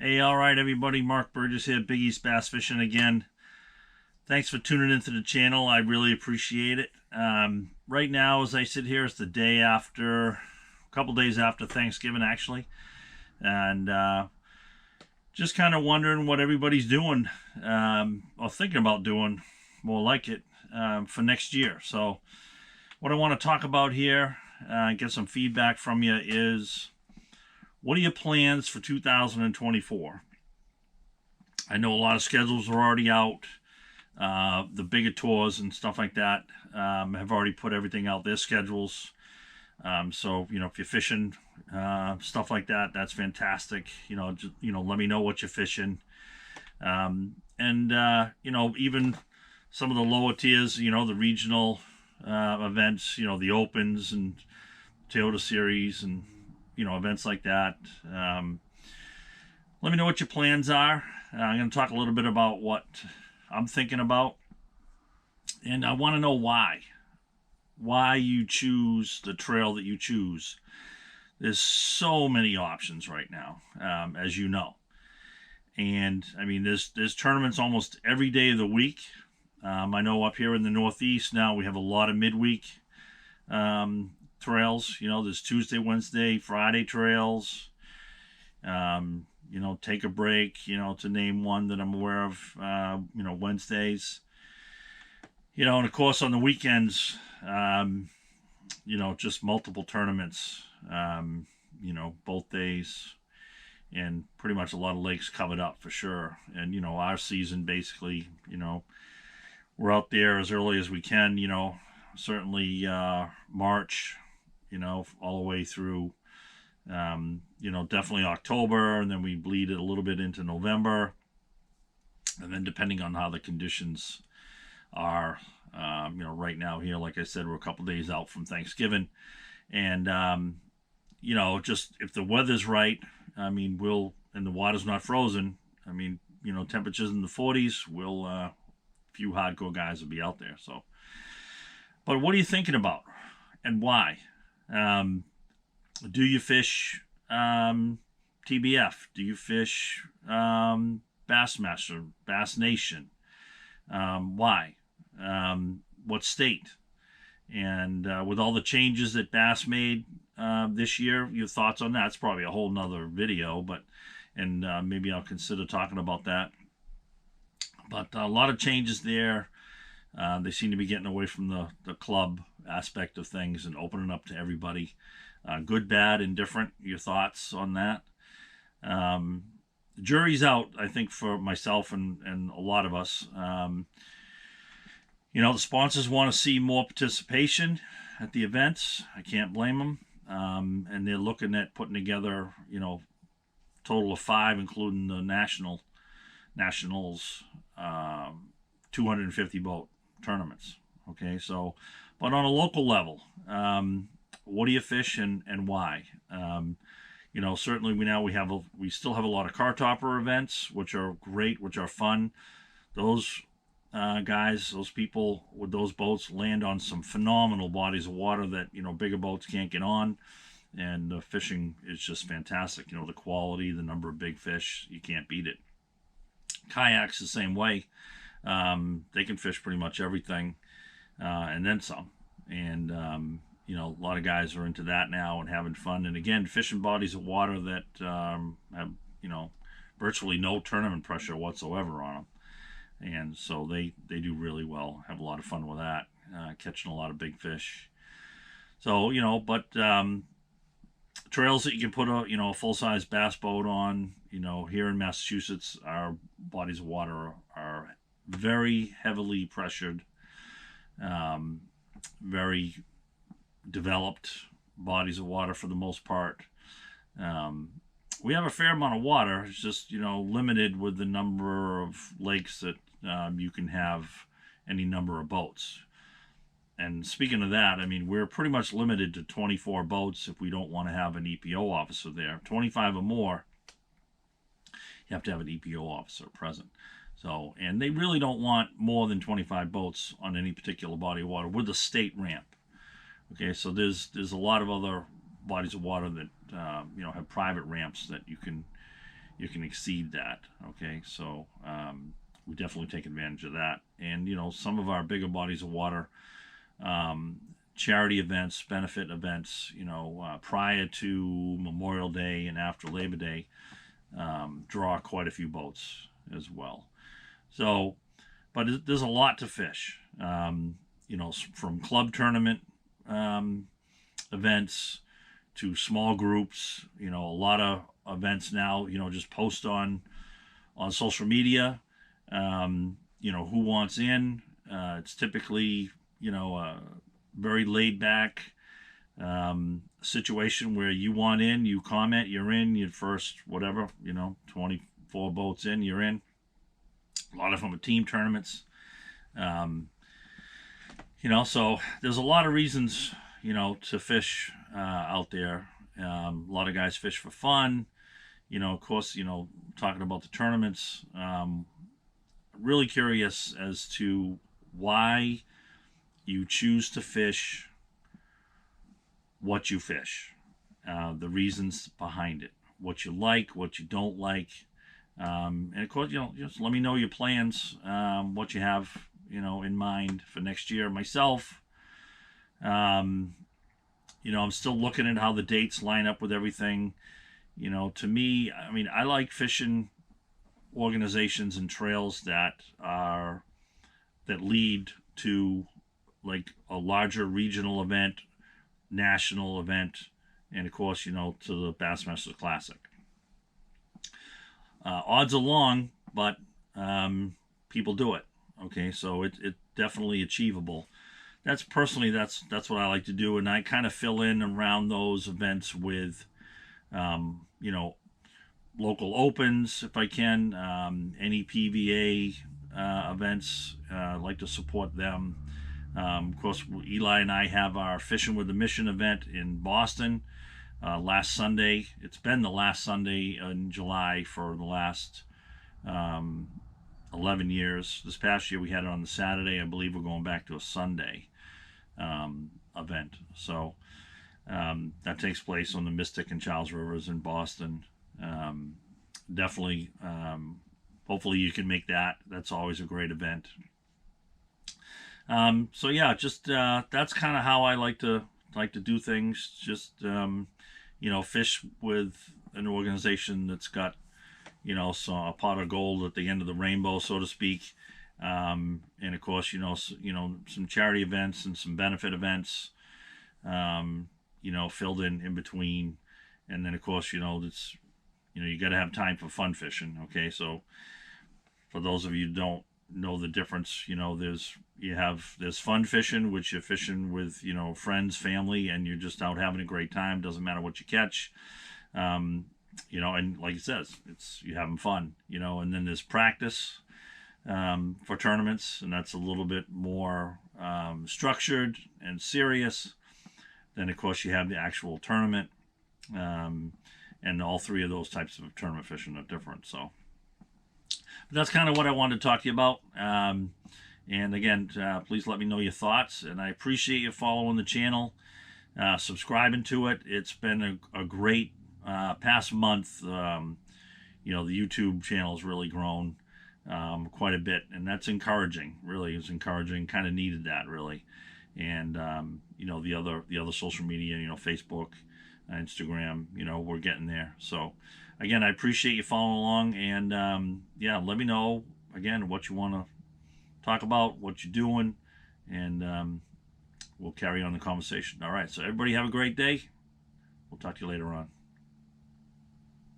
Hey, all right, everybody. Mark Burgess here, Big East Bass Fishing again. Thanks for tuning into the channel. I really appreciate it. Right now, as I sit here, it's the day after, a couple days after Thanksgiving, actually, and just kind of wondering what everybody's doing, or thinking about doing, more like it, for next year. So, what I want to talk about here, get some feedback from you is, what are your plans for 2024? I know a lot of schedules are already out. The bigger tours and stuff like that have already put everything out, their schedules. So if you're fishing, stuff like that, that's fantastic. Let me know what you're fishing. And even some of the lower tiers, the regional events, the opens and Toyota series and events like that. Let me know what your plans are. I'm going to talk a little bit about what I'm thinking about, and I want to know why you choose the trail that you choose. There's so many options right now, as you know, and I mean there's tournaments almost every day of the week. I know up here in the Northeast now we have a lot of midweek trails. There's Tuesday, Wednesday, Friday trails. Take a break, to name one that I'm aware of, Wednesdays. And of course on the weekends, just multiple tournaments, both days, and pretty much a lot of lakes covered up for sure. And, our season basically, we're out there as early as we can, certainly March, all the way through definitely October, and then we bleed it a little bit into November, and then depending on how the conditions are, right now here, like I said, we're a couple days out from Thanksgiving, and just if the weather's right, and the water's not frozen, temperatures in the 40s, a few hardcore guys will be out there. So, but what are you thinking about, and why? Do you fish TBF? Do you fish Bassmaster, Bass Nation? Why? What state? And with all the changes that Bass made this year, your thoughts on that? It's probably a whole nother video, and maybe I'll consider talking about that. But a lot of changes there. They seem to be getting away from the club aspect of things and opening up to everybody. Good, bad, indifferent. Your thoughts on that? The jury's out, I think, for myself and a lot of us. The sponsors want to see more participation at the events. I can't blame them. And they're looking at putting together, total of 5, including the nationals, 250 boat tournaments. Okay, so, but on a local level, what do you fish and why? Certainly we still have a lot of car topper events, which are great, which are fun. Those guys, those people with those boats land on some phenomenal bodies of water that bigger boats can't get on, and the fishing is just fantastic. The quality, the number of big fish, you can't beat it. Kayaks the same way. They can fish pretty much everything, and then some. And a lot of guys are into that now and having fun. And again, fishing bodies of water that have virtually no tournament pressure whatsoever on them. And so they do really well, have a lot of fun with that, catching a lot of big fish. So, but trails that you can put a full-size bass boat on, here in Massachusetts, our bodies of water are very heavily pressured, very developed bodies of water for the most part. We have a fair amount of water. It's just, limited with the number of lakes that you can have any number of boats. And speaking of that, we're pretty much limited to 24 boats if we don't want to have an EPO officer there. 25 or more, you have to have an EPO officer present. So, and they really don't want more than 25 boats on any particular body of water with a state ramp. Okay, so there's a lot of other bodies of water that have private ramps that you can you can exceed that. Okay, so we definitely take advantage of that. And some of our bigger bodies of water, charity events, benefit events, prior to Memorial Day and after Labor Day, draw quite a few boats as well. So, but there's a lot to fish. From club tournament events to small groups. A lot of events now. Just post on social media. Who wants in? It's typically a very laid back situation where you want in, you comment, you're in, your first whatever, 24 boats in, you're in. A lot of them are team tournaments. So there's a lot of reasons, to fish out there. A lot of guys fish for fun. Of course, talking about the tournaments, really curious as to why you choose to fish what you fish, the reasons behind it, what you like, what you don't like, and of course, just let me know your plans, what you have, in mind for next year. Myself, I'm still looking at how the dates line up with everything. To me, I like fishing organizations and trails that lead to like a larger regional event, national event, and of course, to the Bassmasters Classic. Odds are long, but people do it. Okay, so it's definitely achievable. That's what I like to do, and I kind of fill in around those events with, local opens if I can, any PVA events. I like to support them. Of course, Eli and I have our Fishing with a Mission event in Boston last Sunday. It's been the last Sunday in July for the last 11 years. This past year we had it on the Saturday. I believe we're going back to a Sunday event. So that takes place on the Mystic and Charles Rivers in Boston. Definitely, hopefully you can make that. That's always a great event. So yeah, just that's kind of how I like to do things. Just fish with an organization that's got so a pot of gold at the end of the rainbow, so to speak. And of course, some charity events and some benefit events, filled in between. And then of course, it's, you got to have time for fun fishing. Okay. So for those of you who don't know the difference, there's fun fishing, which you're fishing with, friends, family, and you're just out having a great time. Doesn't matter what you catch. And like it says, it's you having fun, and then there's practice for tournaments, and that's a little bit more structured and serious. Then of course you have the actual tournament, and all three of those types of tournament fishing are different. So but that's kind of what I wanted to talk to you about. And again, please let me know your thoughts, and I appreciate you following the channel, subscribing to it. It's been a great past month. The YouTube channel has really grown quite a bit, and that's encouraging. Really, it's encouraging. Kind of needed that, really. And the other social media, Facebook, Instagram, we're getting there. So again, I appreciate you following along, and let me know again what you want to talk about, what you're doing, and we'll carry on the conversation. All right, so everybody have a great day. We'll talk to you later on.